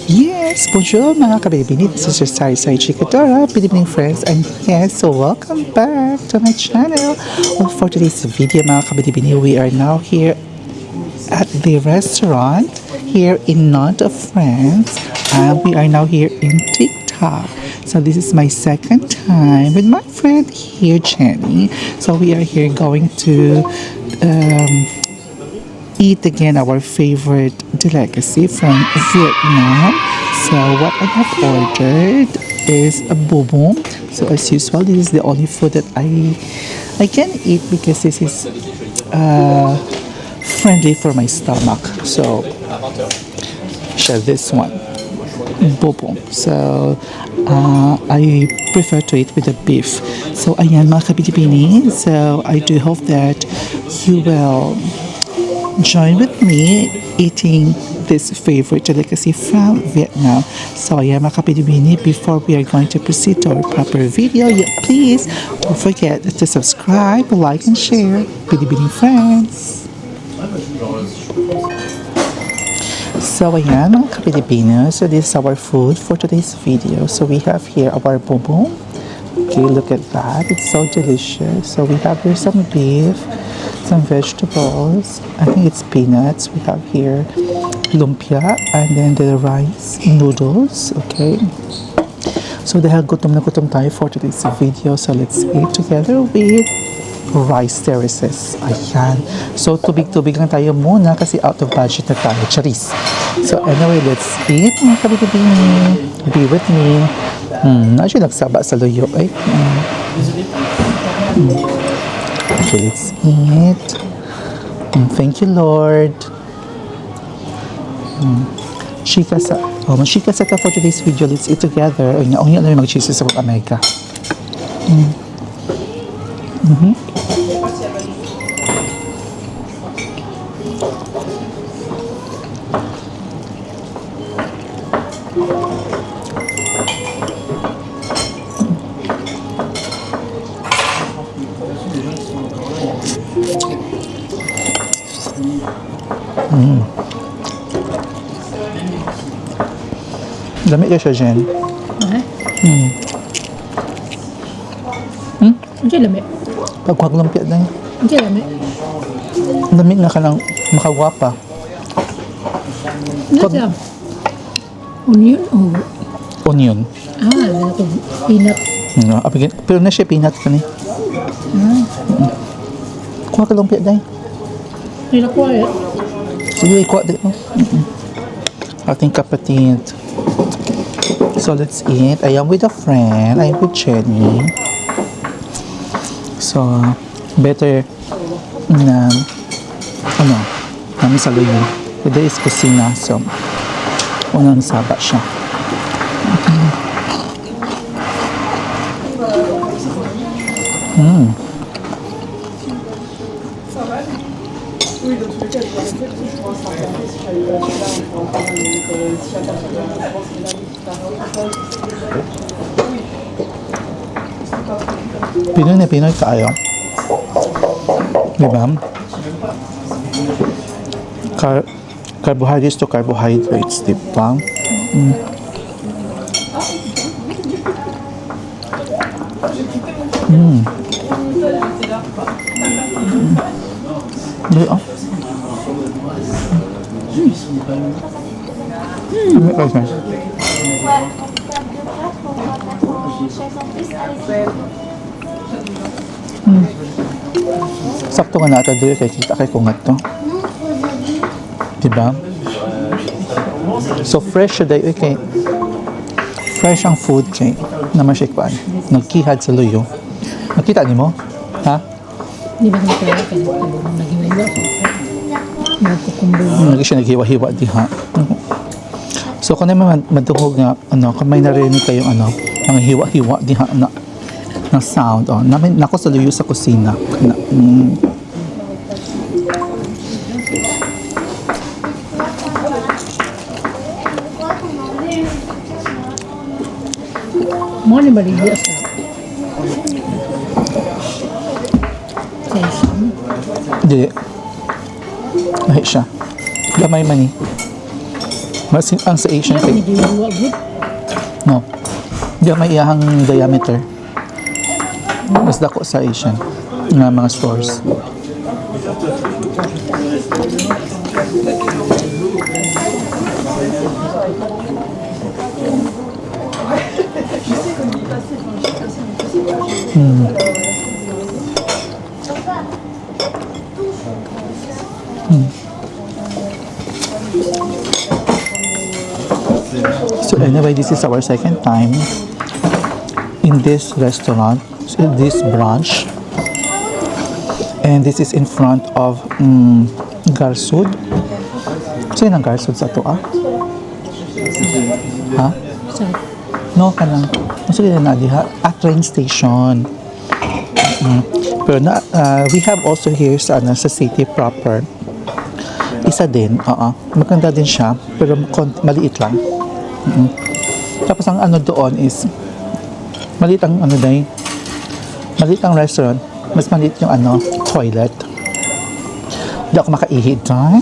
Yes, bonjour mga kabibini. This is your Sari Chikadora. Good evening friends, and yes, so welcome back to my channel. Well, for today's video mga kabibini, we are now here at the restaurant here in Nantes, France, and we are now here in TikTok. So this is my second time with my friend here, Jenny. So we are here going to eat again our favorite delicacy from Vietnam. So what I have ordered is a bubong. So as usual, this is the only food that I can eat because this is friendly for my stomach. So share this one, bubong. So I prefer to eat with the beef. So ayan mga kabitibini. So I do hope that you will join with me eating this favorite delicacy from Vietnam. So ayan mga kapitibini, before we are going to proceed to our proper video, please don't forget to subscribe, like, and share. Bitibini friends! So ayan mga kapitibini, so this is our food for today's video. So we have here our bubong. Okay, look at that, it's so delicious. So we have here some beef, some vegetables, I think it's peanuts. We have here lumpia, and then the rice noodles. Okay, so dahil gutom na gutom tayo for today's video, so let's eat together with rice terraces. Ayan, so tubig-tubig lang tayo muna kasi out of budget na tayo, charis. So anyway, let's eat mga kabitibini. Be with me. Actually nagsaba sa luyo ay. Okay, let's eat. Thank you, Lord. Chika sa ta for today's video. Let's eat together. Ay, naong yun na mag-cheese sa Amerika. Dami ka siya, Jen. Hindi lami. Pagkwag lumpia na yun. Hindi lami. Dami nga ka lang makagwapa. Ano siya? Onion o? Onion. Ano ko? Peanut. Pero na siya peanut ka ni. Kuha ka lumpia na yun. Nila ko eh. Sige, kuha din. Ating kapatid. So let's eat. I am with a friend. I am with Jenny. So better na namin sa luyo. Ito is kusina. So unang saba siya. Pinoy na Pinoy tayo. Diba? Carbohydrates to carbohydrates, diba? Diba? Sakto nga natin dito kay kita kay kungat to. Diba? So fresh siya dahil kay fresh ang food kay naman siya kuan. Nagkihad sa luyo. Nakita ni mo? Ha? Di ba nito kaya naghiwa-hiwa ko? Nagkukumbo. Lagi siya naghiwa-hiwa di ha. So kung naman maduhog nga kamay narinig kayong mga hiwa-hiwa di ha na sound namin nako sa luyo sa kusina Mo ni baligya sa session. Dili. Lahi siya. Gamay man ni. Mas ang sa Asian Hindi cake, giwa good. no. Di may iyahang diameter. Mas dako sa Asian nga mga stores. So anyway, this is our second time in this restaurant, in this brunch. And this is in front of Garsud. Saan ang Garsud sa to ah? Ha? Sa No, kanang. Sige na diha at train station. Pero we have also here sa city proper. Isa din, maganda din siya, pero maliit lang. Tapos ang ano doon is maliit ang maliit ang restaurant, mas maliit yung toilet. Hindi ako makaihi doon.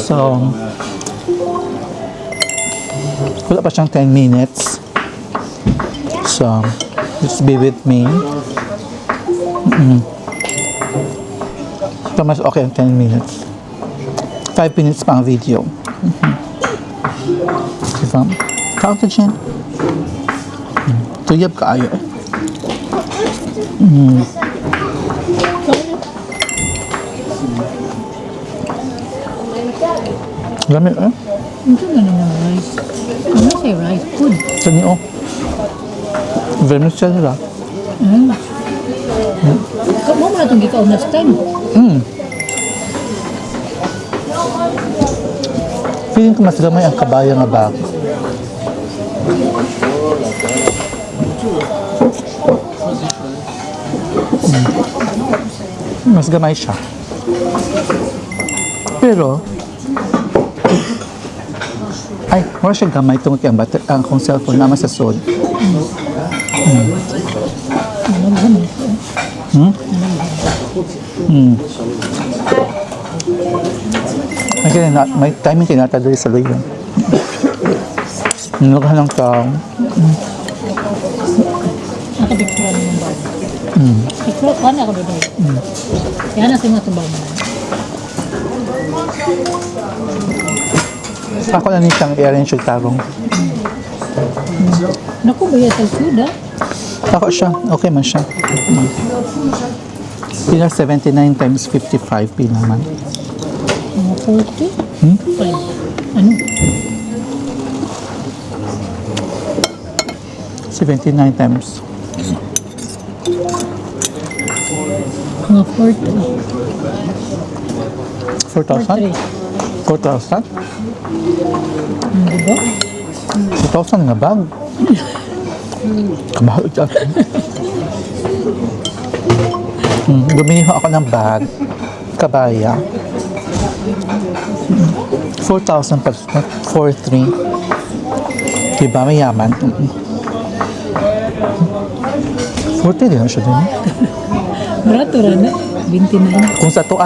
So, wala pa siyang 10 minutes. So, just be with me. So, mas okay ang 10 minutes. 5 minutes pa ang video. Diba? Kauta dyan. Tuyab ka ayo eh. Lamig eh. ito na naman rice. Ano say rice? Food. Sani oh. Vermicelli nila. Mo man itong gikaw na time. Feeling ko mas gamay ang kabaya nga bag. Mas gamay siya. Pero, ay, wala siya gamay tungkol ang akong cellphone naman sa sod. May timing kinatadali sa loy yun. Nilagahan ng tao. Nakabikturan naman ba? Ikro, ano ako doon? Kaya na siya matubang mo. Ako na niya siyang i-arrange yung tarong. Naku, bayad sa suda. Ako siya, okay man siya. Pila 79 times 55 pila man. Mga 40? Fine. Ano? 79 times. Mga 40. 4,000? 4,000? Diba? 4,000 nga bag. Kamahal dyan. Bumili ako ng bag. Kabaya. 4,000 per 4,300. Diba mayaman? 40 din na siya din. Barato rin na. 29. Kung sa to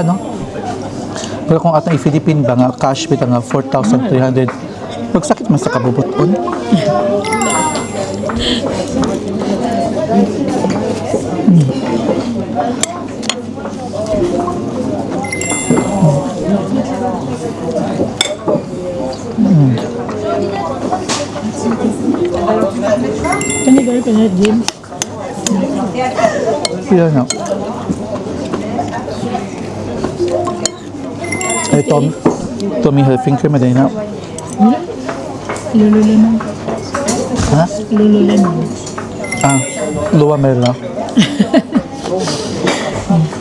pero kung atong i-Philippine ba nga cash bita nga 4,300 magsakit man sa kabubuton. Kani ba ito na, James? Pila na. Ay, Tommy Hilfiger, maday na. Lululemon. Ha? Lululemon. Ah, Luwa Merla.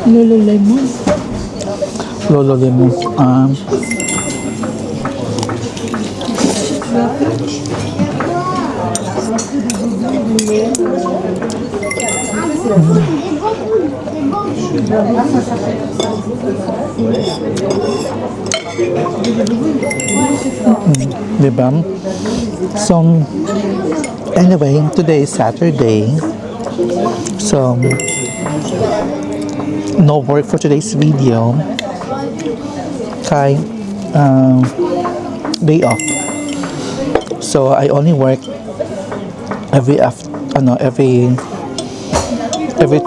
Lululemon. Lolo Lemon. Diba? So, Anyway, today is Saturday. So, no work for today's video. Kay, day off. So, I only work every 2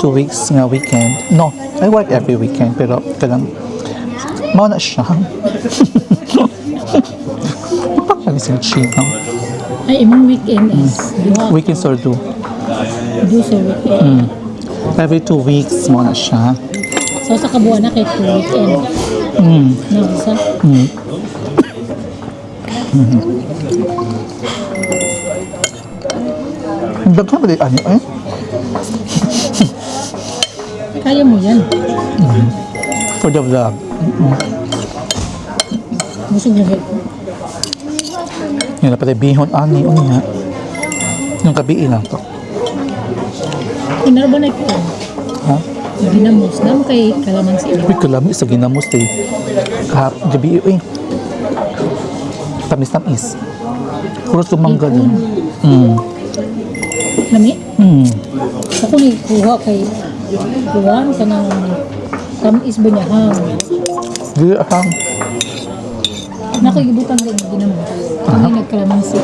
weeks na weekend. No, I work every weekend pero kadang mao na siya. Kami sa chika. Ay, imong weekend is duha. Weekends or do. Do sa weekend. Every 2 weeks mo na siya. So, sa kabuan na kay weekend. No, sa? Daghan ba di ano eh? Kaya mo yan. For the vlog. Busog na hit. Yun na pala bihon ani unya. Yung gabi lang to. Kinara ba na ito? Ha? Ginamos. Dam kay kalamansi. Uy, kalami sa ginamos eh. Kahap gabi eh. Tamis tamis. Puro tumanggal yun. Lami? Mm. Ako ni kuha kay kuhaan ka ng tamis ba niya hang. Di ahang. Nakigibutan din yung ginamos. Kami nagkalamansi.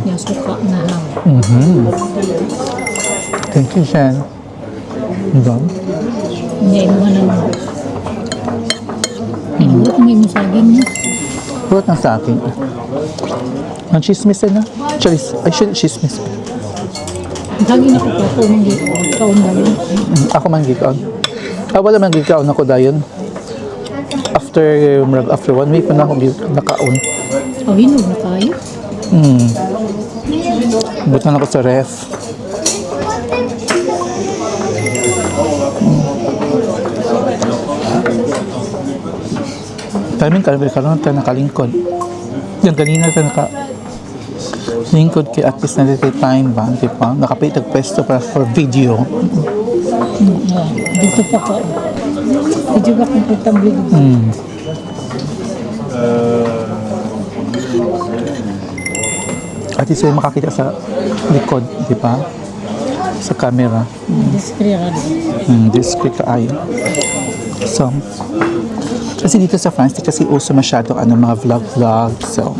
Yung suka na hang. Thank you, Shan. Diba? Hindi mo naman. Pinulot mo yung saging niya. Purot na sa akin. Ang chismis na. I should chismis. Saging ako pa po mong kaon dali. Ako man gikaon. Wala man gikaon ako dayon. After 1 week pa na ako nakaon. Oh, hinog na kayo. Butan ako sa ref. Timing karon tayo nakalingkod. Yung kanina tayo lingkod kay at least na time ba, di ba? Nakapilit ang pwesto para for video. Dito pa ka. Medyo ba komportable dito? At least ay makakita sa likod, di ba? Sa camera. Discreet ka Discreet ka ayo. So, kasi dito sa France, di kasi uso masyado mga vlog. So,